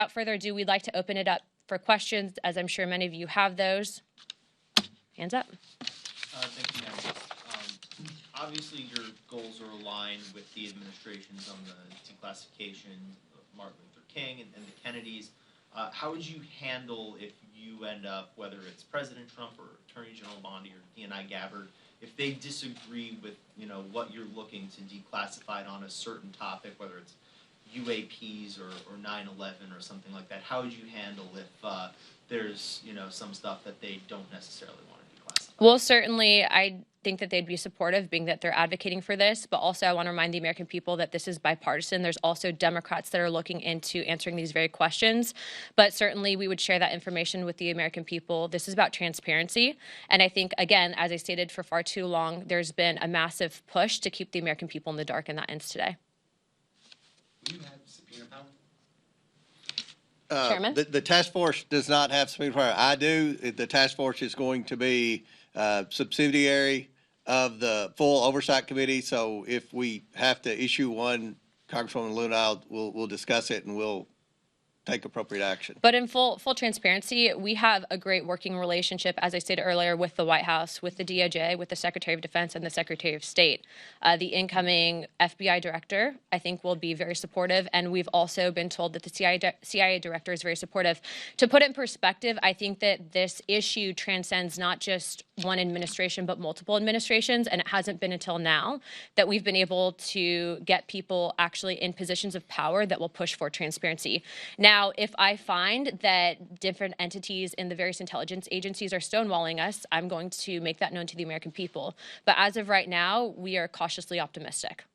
Without further ado, we'd like to open it up for questions, as I'm sure many of you have those. Hands up. Thank you, Madam. Obviously, your goals are aligned with the administration's on the declassification of Martin Luther King and the Kennedys. How would you handle if you end up, whether it's President Trump or Attorney General Bondi or DNI Gabbard, if they disagree with what you're looking to declassify on a certain topic, whether it's UAPs or 9/11 or something like that? How would you handle if there's some stuff that they don't necessarily want to declassify? Well, certainly, I think that they'd be supportive, being that they're advocating for this. But also, I want to remind the American people that this is bipartisan. There's also Democrats that are looking into answering these very questions. But certainly, we would share that information with the American people. This is about transparency. And I think, again, as I stated for far too long, there's been a massive push to keep the American people in the dark, and that ends today. Do you have subpoena power? Chairman? The task force does not have subpoena power. I do. The task force is going to be subsidiary of the full oversight committee. So if we have to issue one, Congresswoman Luna, we'll discuss it and we'll take appropriate action. But in full transparency, we have a great working relationship, as I stated earlier, with the White House, with the DOJ, with the Secretary of Defense, and the Secretary of State. The incoming FBI director, I think, will be very supportive, and we've also been told that the CIA director is very supportive. To put it in perspective, I think that this issue transcends not just one administration, but multiple administrations, and it hasn't been until now that we've been able to get people actually in positions of power that will push for transparency. Now, if I find that different entities in the various intelligence agencies are stonewalling us, I'm going to make that known to the American people. But as of right now, we are cautiously optimistic.